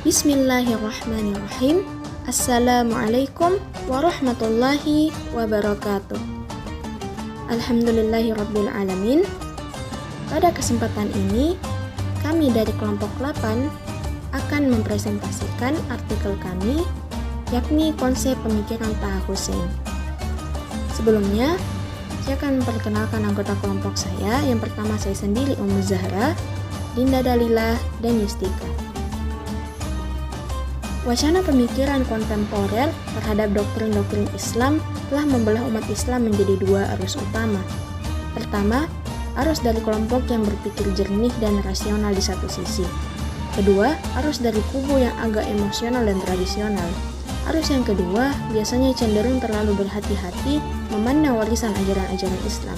Bismillahirrahmanirrahim. Assalamualaikum warahmatullahi wabarakatuh. Alhamdulillahirrabbilalamin. Pada kesempatan ini, kami dari kelompok 8 akan mempresentasikan artikel kami, yakni konsep pemikiran Taha Hussein. Sebelumnya, saya akan memperkenalkan anggota kelompok saya. Yang pertama saya sendiri, Ummu Zahra, Dinda Dalilah, dan Yustika. Wacana pemikiran kontemporer terhadap doktrin-doktrin Islam telah membelah umat Islam menjadi dua arus utama. Pertama, arus dari kelompok yang berpikir jernih dan rasional di satu sisi. Kedua, arus dari kubu yang agak emosional dan tradisional. Arus yang kedua biasanya cenderung terlalu berhati-hati memandang warisan ajaran-ajaran Islam.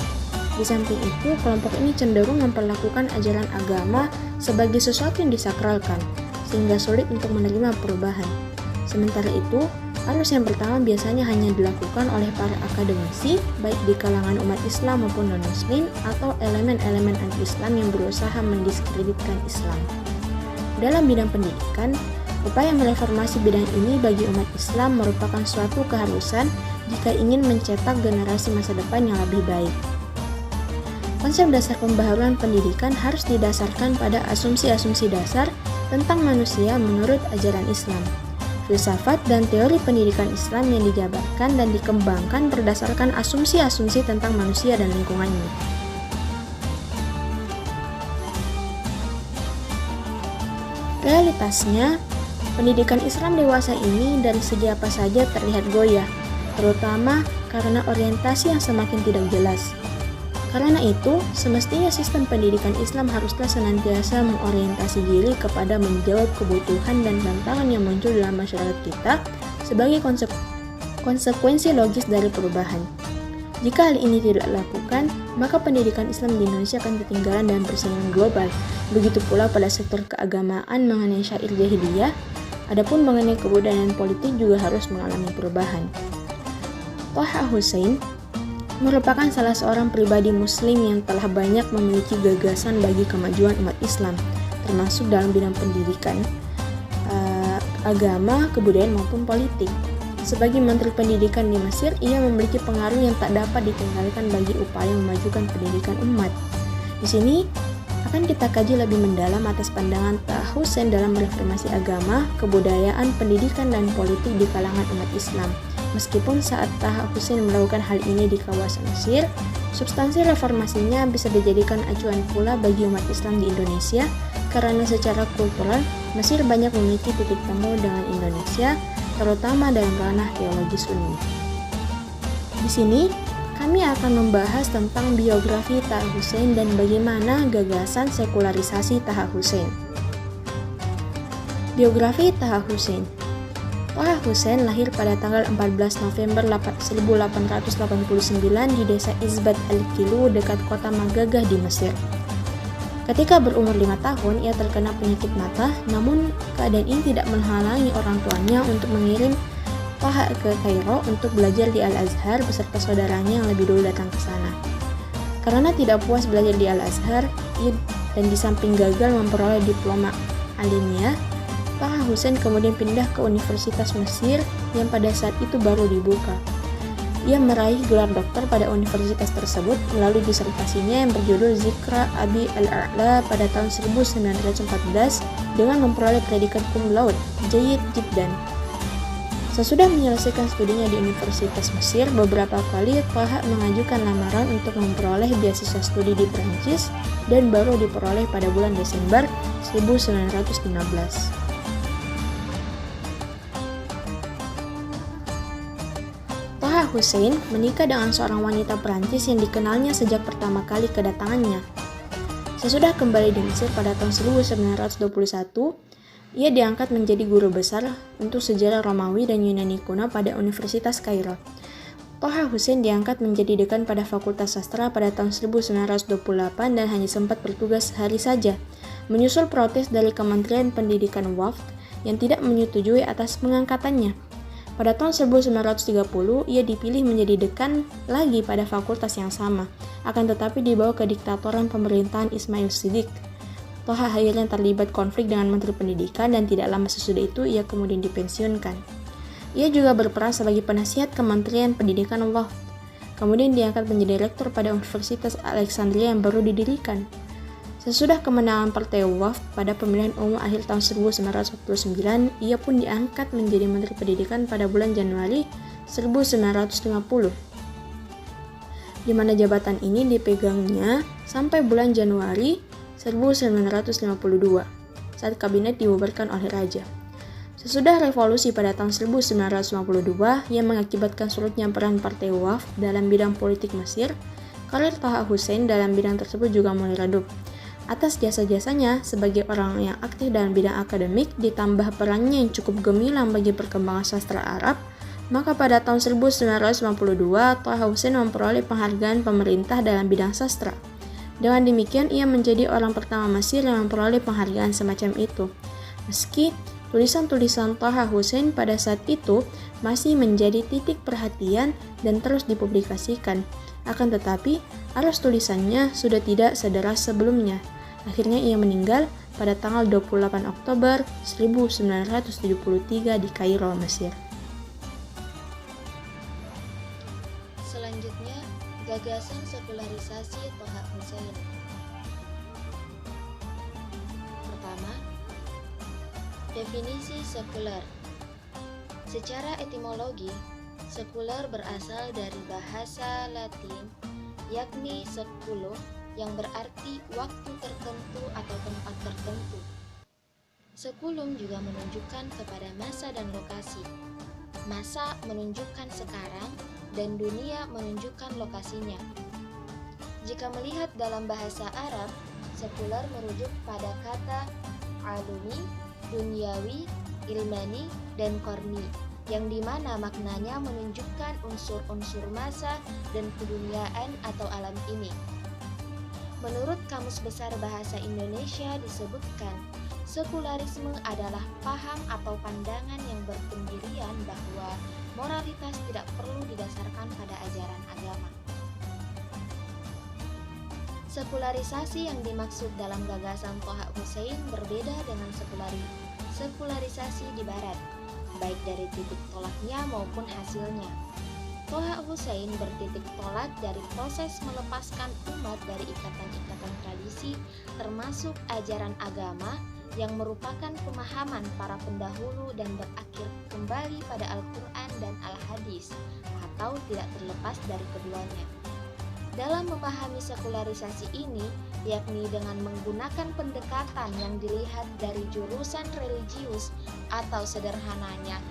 Di samping itu, kelompok ini cenderung memperlakukan ajaran agama sebagai sesuatu yang disakralkan, sehingga sulit untuk menerima perubahan. Sementara itu, arus yang pertama biasanya hanya dilakukan oleh para akademisi, baik di kalangan umat Islam maupun non-Muslim, atau elemen-elemen anti-Islam yang berusaha mendiskreditkan Islam. Dalam bidang pendidikan, upaya mereformasi bidang ini bagi umat Islam merupakan suatu keharusan jika ingin mencetak generasi masa depan yang lebih baik. Konsep dasar pembaharuan pendidikan harus didasarkan pada asumsi-asumsi dasar tentang manusia menurut ajaran Islam. Filsafat dan teori pendidikan Islam yang dijabarkan dan dikembangkan berdasarkan asumsi-asumsi tentang manusia dan lingkungannya. Realitasnya, pendidikan Islam dewasa ini dari segi apa saja terlihat goyah, terutama karena orientasi yang semakin tidak jelas. Karena itu, semestinya sistem pendidikan Islam haruslah senantiasa mengorientasi diri kepada menjawab kebutuhan dan tantangan yang muncul dalam masyarakat kita sebagai konsekuensi logis dari perubahan. Jika hal ini tidak dilakukan, maka pendidikan Islam di Indonesia akan ketinggalan dalam persaingan global. Begitu pula pada sektor keagamaan mengenai syair jahiliyah, adapun mengenai kebudayaan politik juga harus mengalami perubahan. Taha Hussein merupakan salah seorang pribadi muslim yang telah banyak memiliki gagasan bagi kemajuan umat Islam, termasuk dalam bidang pendidikan, agama, kebudayaan maupun politik. Sebagai Menteri Pendidikan di Mesir, ia memiliki pengaruh yang tak dapat ditinggalkan bagi upaya memajukan pendidikan umat. Di sini akan kita kaji lebih mendalam atas pandangan Taha Hussein dalam reformasi agama, kebudayaan, pendidikan, dan politik di kalangan umat Islam. Meskipun saat Taha Hussein melakukan hal ini di kawasan Mesir, substansi reformasinya bisa dijadikan acuan pula bagi umat Islam di Indonesia, karena secara kultural, Mesir banyak memiliki titik temu dengan Indonesia, terutama dalam ranah teologi Sunni. Di sini, kami akan membahas tentang biografi Taha Hussein dan bagaimana gagasan sekularisasi Taha Hussein. Biografi Taha Hussein. Taha Hussein lahir pada tanggal 14 November 1889 di desa Izbat Al-Kilu dekat kota Magagah di Mesir. Ketika berumur 5 tahun, ia terkena penyakit mata, namun keadaan ini tidak menghalangi orang tuanya untuk mengirim Taha ke Kairo untuk belajar di Al-Azhar beserta saudaranya yang lebih dulu datang ke sana. Karena tidak puas belajar di Al-Azhar dan di samping gagal memperoleh diploma alimiah, Taha Hussein kemudian pindah ke Universitas Mesir yang pada saat itu baru dibuka. Ia meraih gelar doktor pada universitas tersebut melalui disertasinya yang berjudul Zikra Abi Al-A'la pada tahun 1914 dengan memperoleh predikat cum laude, Jayyid Jiddan. Sesudah menyelesaikan studinya di Universitas Mesir, beberapa kali Taha mengajukan lamaran untuk memperoleh beasiswa studi di Prancis dan baru diperoleh pada bulan Desember 1915. Taha Hussein menikah dengan seorang wanita Prancis yang dikenalnya sejak pertama kali kedatangannya. Sesudah kembali di Mesir pada tahun 1921, ia diangkat menjadi guru besar untuk sejarah Romawi dan Yunani kuno pada Universitas Kairo. Taha Hussein diangkat menjadi dekan pada Fakultas Sastra pada tahun 1928 dan hanya sempat bertugas sehari saja, menyusul protes dari Kementerian Pendidikan Wafd yang tidak menyetujui atas pengangkatannya. Pada tahun 1930, ia dipilih menjadi dekan lagi pada fakultas yang sama, akan tetapi di bawah kediktatoran pemerintahan Ismail Siddiq. Toha akhirnya terlibat konflik dengan Menteri Pendidikan dan tidak lama sesudah itu ia kemudian dipensiunkan. Ia juga berperan sebagai penasihat Kementerian Pendidikan Waqf. Kemudian diangkat menjadi rektor pada Universitas Alexandria yang baru didirikan. Sesudah kemenangan Partai Waqf pada pemilihan umum akhir tahun 1949, ia pun diangkat menjadi Menteri Pendidikan pada bulan Januari 1950, di mana jabatan ini dipegangnya sampai bulan Januari 1952, saat kabinet dibubarkan oleh raja. Sesudah revolusi pada tahun 1952 yang mengakibatkan surutnya peran Partai Waqf dalam bidang politik Mesir, karir Thaha Hussein dalam bidang tersebut juga mulai redup. Atas jasa-jasanya sebagai orang yang aktif dalam bidang akademik, ditambah perannya yang cukup gemilang bagi perkembangan sastra Arab, maka pada tahun 1992, Thaha Hussein memperoleh penghargaan pemerintah dalam bidang sastra. Dengan demikian, ia menjadi orang pertama Mesir yang memperoleh penghargaan semacam itu. Meski tulisan-tulisan Thaha Hussein pada saat itu masih menjadi titik perhatian dan terus dipublikasikan, akan tetapi arus tulisannya sudah tidak sederas sebelumnya. Akhirnya ia meninggal pada tanggal 28 Oktober 1973 di Kairo, Mesir. Selanjutnya, gagasan sekularisasi Thaha Hussein. Pertama, definisi sekuler. Secara etimologi, sekuler berasal dari bahasa Latin, yakni seculum, yang berarti waktu tertentu atau tempat tertentu. Seculum juga menunjukkan kepada masa dan lokasi. Masa menunjukkan sekarang, dan dunia menunjukkan lokasinya. Jika melihat dalam bahasa Arab, sekuler merujuk pada kata alumi, duniawi, ilmani, dan korni, yang dimana maknanya menunjukkan unsur-unsur masa dan keduniaan atau alam ini. Menurut Kamus Besar Bahasa Indonesia disebutkan, sekularisme adalah paham atau pandangan yang berpendirian bahwa moralitas tidak perlu didasarkan pada ajaran agama. Sekularisasi yang dimaksud dalam gagasan Thaha Hussein berbeda dengan sekularisasi di Barat, baik dari titik tolaknya maupun hasilnya. Thaha Hussein bertitik tolak dari proses melepaskan umat dari ikatan-ikatan tradisi, termasuk ajaran agama, yang merupakan pemahaman para pendahulu dan berakhir kembali pada Al-Quran dan Al-Hadis, atau tidak terlepas dari keduanya. Dalam memahami sekularisasi ini, yakni dengan menggunakan pendekatan yang dilihat dari jurusan religius atau sederhananya,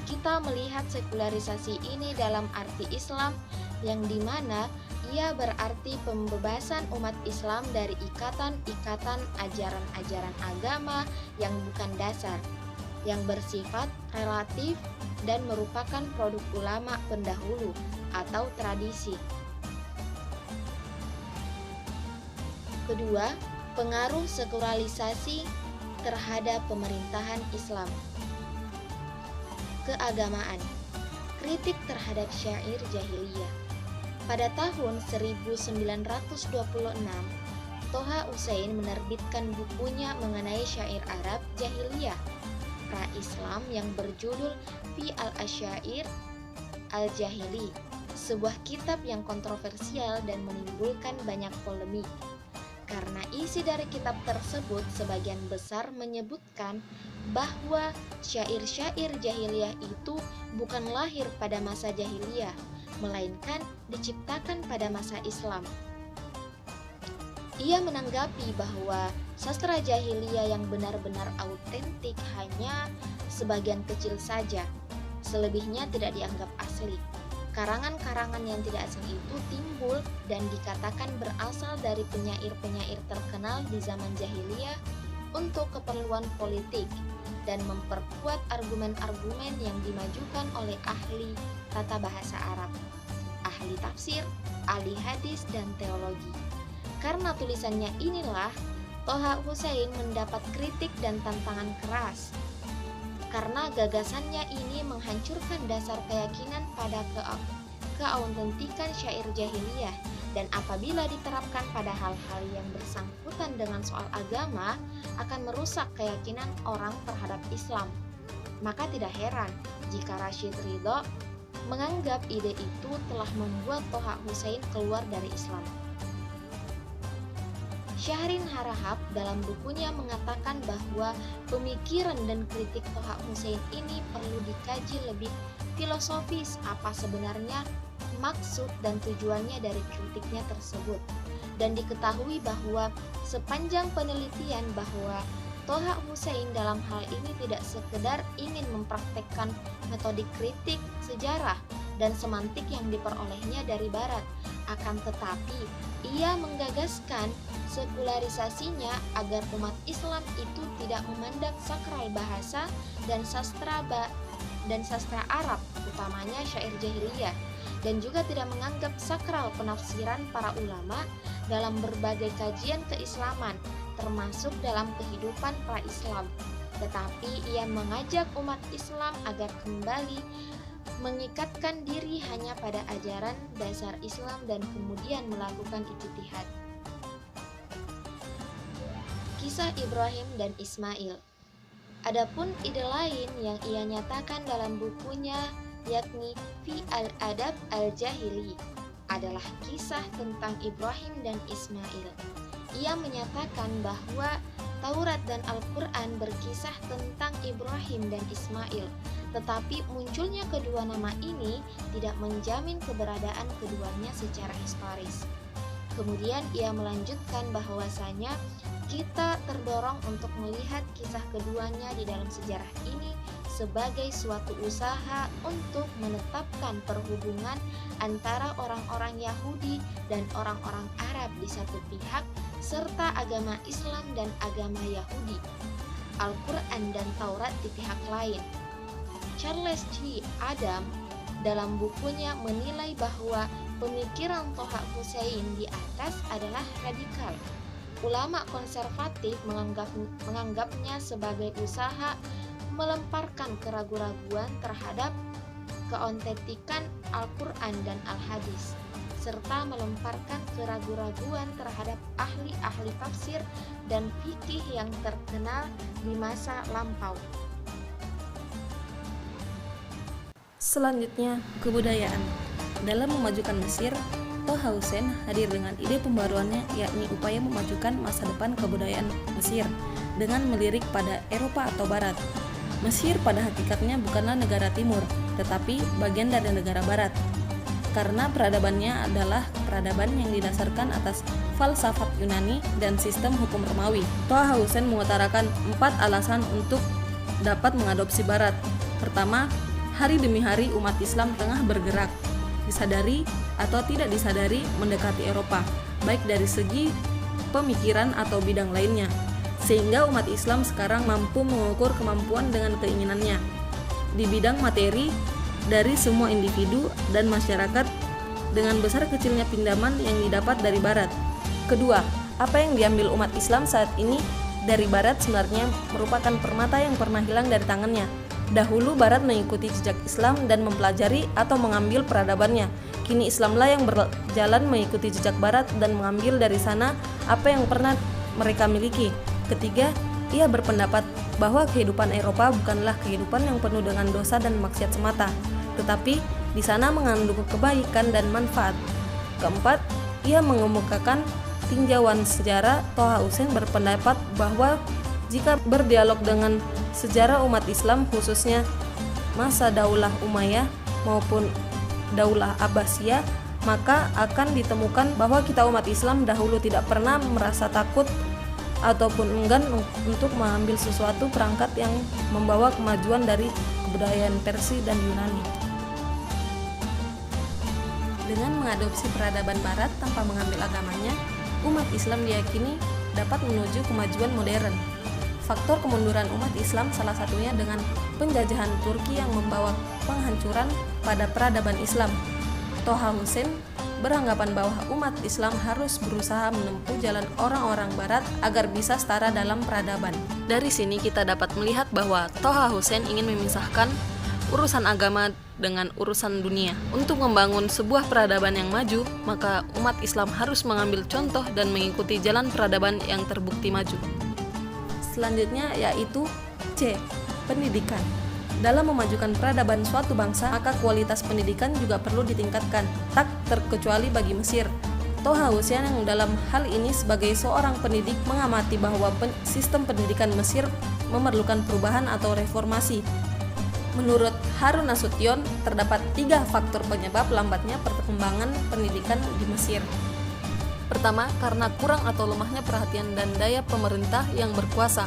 kita melihat sekularisasi ini dalam arti Islam, yang dimana ia berarti pembebasan umat Islam dari ikatan-ikatan ajaran-ajaran agama yang bukan dasar, yang bersifat relatif dan merupakan produk ulama pendahulu atau tradisi. Kedua, pengaruh sekularisasi terhadap pemerintahan Islam. Keagamaan, kritik terhadap syair jahiliyah. Pada tahun 1926, Thaha Hussein menerbitkan bukunya mengenai syair Arab jahiliyah pra-Islam yang berjudul Fi al-Asyair al-Jahili, sebuah kitab yang kontroversial dan menimbulkan banyak polemik. Karena isi dari kitab tersebut sebagian besar menyebutkan bahwa syair-syair jahiliyah itu bukan lahir pada masa jahiliyah, melainkan diciptakan pada masa Islam. Ia menanggapi bahwa sastra jahiliyah yang benar-benar autentik hanya sebagian kecil saja, selebihnya tidak dianggap asli. Karangan-karangan yang tidak asli itu timbul dan dikatakan berasal dari penyair-penyair terkenal di zaman jahiliyah untuk keperluan politik dan memperkuat argumen-argumen yang dimajukan oleh ahli tata bahasa Arab, ahli tafsir, ahli hadis, dan teologi. Karena tulisannya inilah, Thaha Hussein mendapat kritik dan tantangan keras. Karena gagasannya ini menghancurkan dasar keyakinan pada keautentikan syair jahiliyah Dan apabila diterapkan pada hal-hal yang bersangkutan dengan soal agama, akan merusak keyakinan orang terhadap Islam. Maka tidak heran jika Rashid Ridho menganggap ide itu telah membuat Toha Hussein keluar dari Islam. Syahrin Harahap dalam bukunya mengatakan bahwa pemikiran dan kritik Toha Hussein ini perlu dikaji lebih filosofis apa sebenarnya maksud dan tujuannya dari kritiknya tersebut. Dan diketahui bahwa sepanjang penelitian bahwa Toha Hussein dalam hal ini tidak sekedar ingin mempraktekkan metode kritik sejarah dan semantik yang diperolehnya dari Barat, akan tetapi ia menggagaskan sekularisasinya agar umat Islam itu tidak memandang sakral bahasa dan sastra Arab, utamanya syair jahiliyah, dan juga tidak menganggap sakral penafsiran para ulama dalam berbagai kajian keislaman, termasuk dalam kehidupan pra-Islam. Tetapi ia mengajak umat Islam agar kembali mengikatkan diri hanya pada ajaran dasar Islam dan kemudian melakukan ijtihad. Kisah Ibrahim dan Ismail. Adapun ide lain yang ia nyatakan dalam bukunya, yakni Fi al-Adab al-Jahili, adalah kisah tentang Ibrahim dan Ismail. Ia menyatakan bahwa Taurat dan Al-Quran berkisah tentang Ibrahim dan Ismail, tetapi munculnya kedua nama ini tidak menjamin keberadaan keduanya secara historis. Kemudian ia melanjutkan bahwasanya kita terdorong untuk melihat kisah keduanya di dalam sejarah ini sebagai suatu usaha untuk menetapkan perhubungan antara orang-orang Yahudi dan orang-orang Arab di satu pihak, serta agama Islam dan agama Yahudi, Al-Quran dan Taurat di pihak lain. Charles G. Adam dalam bukunya menilai bahwa pemikiran Toha Hussein di atas adalah radikal. Ulama konservatif menganggapnya sebagai usaha melemparkan keraguan-raguan terhadap keautentikan Al-Quran dan Al-Hadis, serta melemparkan keraguan-raguan terhadap ahli-ahli tafsir dan fikih yang terkenal di masa lampau. Selanjutnya, kebudayaan. Dalam memajukan Mesir, Toha Hussein hadir dengan ide pembaruannya, yakni upaya memajukan masa depan kebudayaan Mesir dengan melirik pada Eropa atau Barat. Mesir pada hakikatnya bukanlah negara timur, tetapi bagian dari negara barat. Karena peradabannya adalah peradaban yang didasarkan atas falsafat Yunani dan sistem hukum Romawi. Toha Hussein mengutarakan 4 alasan untuk dapat mengadopsi barat. Pertama, hari demi hari umat Islam tengah bergerak, disadari atau tidak disadari mendekati Eropa, baik dari segi pemikiran atau bidang lainnya, sehingga umat Islam sekarang mampu mengukur kemampuan dengan keinginannya di bidang materi dari semua individu dan masyarakat dengan besar kecilnya pinjaman yang didapat dari Barat. Kedua, apa yang diambil umat Islam saat ini dari Barat sebenarnya merupakan permata yang pernah hilang dari tangannya. Dahulu Barat mengikuti jejak Islam dan mempelajari atau mengambil peradabannya. Kini Islamlah yang berjalan mengikuti jejak Barat dan mengambil dari sana apa yang pernah mereka miliki. Ketiga, ia berpendapat bahwa kehidupan Eropa bukanlah kehidupan yang penuh dengan dosa dan maksiat semata, tetapi di sana mengandung kebaikan dan manfaat. Keempat, ia mengemukakan tinjauan sejarah. Toha Hussein berpendapat bahwa jika berdialog dengan sejarah umat Islam, khususnya masa Daulah Umayyah maupun Daulah Abbasiyah, maka akan ditemukan bahwa kita umat Islam dahulu tidak pernah merasa takut ataupun enggan untuk mengambil sesuatu perangkat yang membawa kemajuan dari kebudayaan Persia dan Yunani. Dengan mengadopsi peradaban Barat tanpa mengambil agamanya, umat Islam diyakini dapat menuju kemajuan modern. Faktor kemunduran umat Islam salah satunya dengan penjajahan Turki yang membawa penghancuran pada peradaban Islam. Toha Hussein beranggapan bahwa umat Islam harus berusaha menempuh jalan orang-orang Barat agar bisa setara dalam peradaban. Dari sini kita dapat melihat bahwa Toha Hussein ingin memisahkan urusan agama dengan urusan dunia. Untuk membangun sebuah peradaban yang maju, maka umat Islam harus mengambil contoh dan mengikuti jalan peradaban yang terbukti maju. Selanjutnya yaitu C. Pendidikan. Dalam memajukan peradaban suatu bangsa, maka kualitas pendidikan juga perlu ditingkatkan, tak terkecuali bagi Mesir. Toha Hussein yang dalam hal ini sebagai seorang pendidik mengamati bahwa sistem pendidikan Mesir memerlukan perubahan atau reformasi. Menurut Harun Nasution, terdapat 3 faktor penyebab lambatnya perkembangan pendidikan di Mesir. Pertama, karena kurang atau lemahnya perhatian dan daya pemerintah yang berkuasa.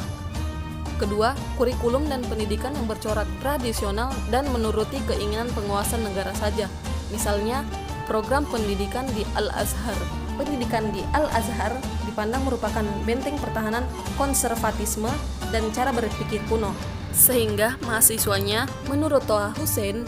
Kedua, kurikulum dan pendidikan yang bercorak tradisional dan menuruti keinginan penguasa negara saja. Misalnya, program pendidikan di Al-Azhar. Pendidikan di Al-Azhar dipandang merupakan benteng pertahanan konservatisme dan cara berpikir kuno. Sehingga mahasiswanya, menurut Toha Hussein,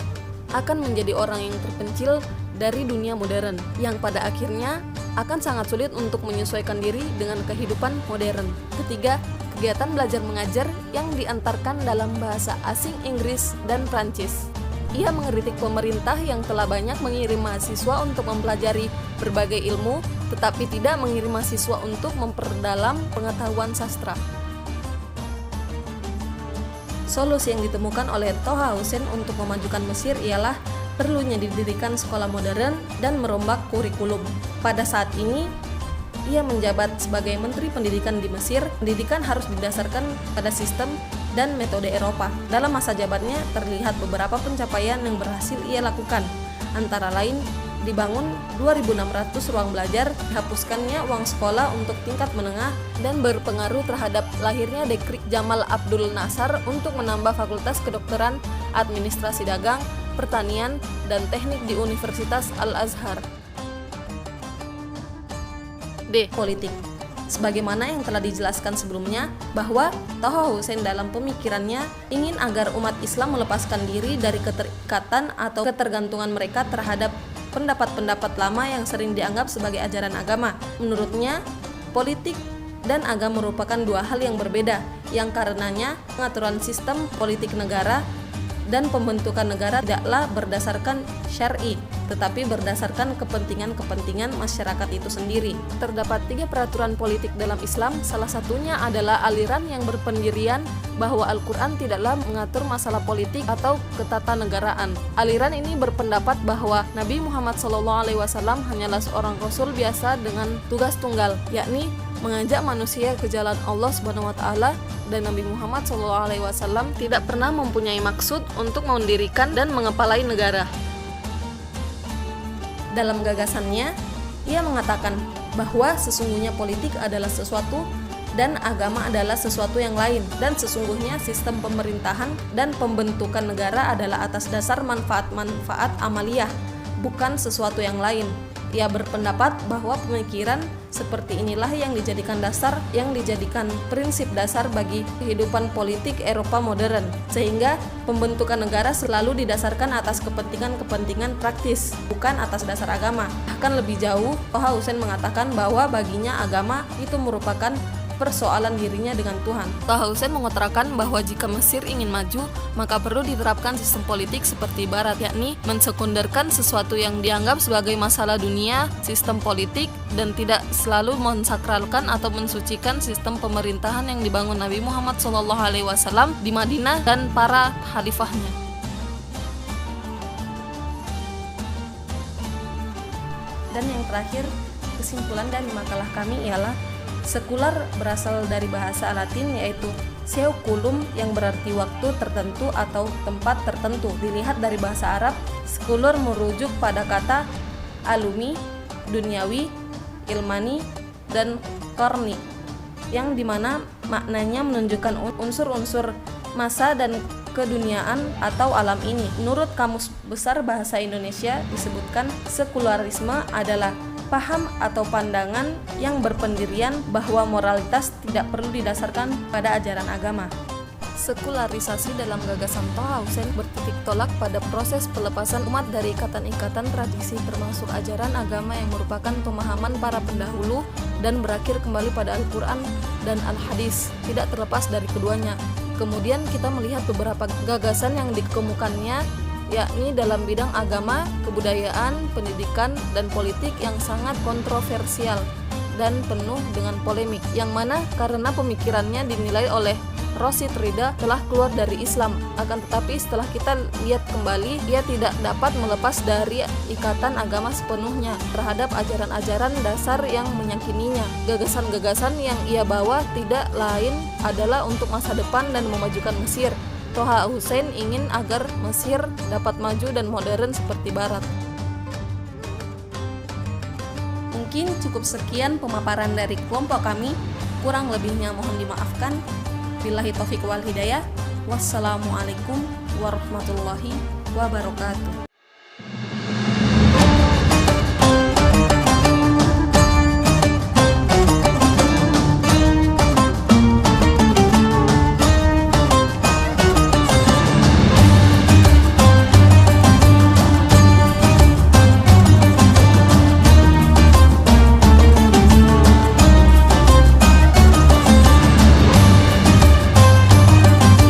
akan menjadi orang yang terpencil dari dunia modern, yang pada akhirnya akan sangat sulit untuk menyesuaikan diri dengan kehidupan modern. Ketiga, kegiatan belajar mengajar yang diantarkan dalam bahasa asing Inggris dan Prancis. Ia mengkritik pemerintah yang telah banyak mengirim mahasiswa untuk mempelajari berbagai ilmu, tetapi tidak mengirim mahasiswa untuk memperdalam pengetahuan sastra. Solusi yang ditemukan oleh Toha Hussein untuk memajukan Mesir ialah perlunya didirikan sekolah modern dan merombak kurikulum. Pada saat ini, ia menjabat sebagai Menteri Pendidikan di Mesir. Pendidikan harus didasarkan pada sistem dan metode Eropa. Dalam masa jabatnya terlihat beberapa pencapaian yang berhasil ia lakukan. Antara lain, dibangun 2.600 ruang belajar, dihapuskannya uang sekolah untuk tingkat menengah, dan berpengaruh terhadap lahirnya dekrit Jamal Abdul Nasar untuk menambah fakultas kedokteran, administrasi dagang, pertanian, dan teknik di Universitas Al-Azhar. D. Politik. Sebagaimana yang telah dijelaskan sebelumnya, bahwa Toha Hussein dalam pemikirannya ingin agar umat Islam melepaskan diri dari keterikatan atau ketergantungan mereka terhadap pendapat-pendapat lama yang sering dianggap sebagai ajaran agama. Menurutnya, politik dan agama merupakan 2 hal yang berbeda, yang karenanya pengaturan sistem politik negara dan pembentukan negara tidaklah berdasarkan syar'i, tetapi berdasarkan kepentingan-kepentingan masyarakat itu sendiri. Terdapat 3 peraturan politik dalam Islam, salah satunya adalah aliran yang berpendirian bahwa Al-Quran tidaklah mengatur masalah politik atau ketatanegaraan. Aliran ini berpendapat bahwa Nabi Muhammad SAW hanyalah seorang Rasul biasa dengan tugas tunggal, yakni mengajak manusia ke jalan Allah SWT, dan Nabi Muhammad SAW tidak pernah mempunyai maksud untuk mendirikan dan mengepalai negara. Dalam gagasannya, ia mengatakan bahwa sesungguhnya politik adalah sesuatu dan agama adalah sesuatu yang lain, dan sesungguhnya sistem pemerintahan dan pembentukan negara adalah atas dasar manfaat-manfaat amaliyah, bukan sesuatu yang lain. Ia berpendapat bahwa pemikiran seperti inilah yang dijadikan prinsip dasar bagi kehidupan politik Eropa modern, sehingga pembentukan negara selalu didasarkan atas kepentingan-kepentingan praktis, bukan atas dasar agama. Bahkan lebih jauh, Toha Hussein mengatakan bahwa baginya agama itu merupakan persoalan dirinya dengan Tuhan. Toha Hussein mengutarakan bahwa jika Mesir ingin maju, maka perlu diterapkan sistem politik seperti Barat, yakni mensekunderkan sesuatu yang dianggap sebagai masalah dunia, sistem politik, dan tidak selalu mensakralkan atau mensucikan sistem pemerintahan yang dibangun Nabi Muhammad SAW di Madinah dan para khalifahnya. Dan yang terakhir, kesimpulan dari makalah kami ialah sekular berasal dari bahasa Latin yaitu seculum yang berarti waktu tertentu atau tempat tertentu. Dilihat dari bahasa Arab, sekular merujuk pada kata alumi, duniawi, ilmani, dan korni, yang dimana maknanya menunjukkan unsur-unsur masa dan keduniaan atau alam ini. Menurut Kamus Besar Bahasa Indonesia disebutkan sekularisme adalah paham atau pandangan yang berpendirian bahwa moralitas tidak perlu didasarkan pada ajaran agama. Sekularisasi dalam gagasan Toha Hussein bertitik tolak pada proses pelepasan umat dari ikatan-ikatan tradisi termasuk ajaran agama yang merupakan pemahaman para pendahulu dan berakhir kembali pada Al-Quran dan Al-Hadis, tidak terlepas dari keduanya. Kemudian kita melihat beberapa gagasan yang dikemukannya, yakni dalam bidang agama, kebudayaan, pendidikan, dan politik yang sangat kontroversial dan penuh dengan polemik, yang mana karena pemikirannya dinilai oleh Rashid Ridha telah keluar dari Islam. Akan tetapi setelah kita lihat kembali, ia tidak dapat melepas dari ikatan agama sepenuhnya terhadap ajaran-ajaran dasar yang menyakininya. Gagasan-gagasan yang ia bawa tidak lain adalah untuk masa depan dan memajukan Mesir. Thaha Hussein ingin agar Mesir dapat maju dan modern seperti Barat. Mungkin cukup sekian pemaparan dari kelompok kami. Kurang lebihnya mohon dimaafkan. Billahi taufiq wal hidayah. Wassalamualaikum warahmatullahi wabarakatuh.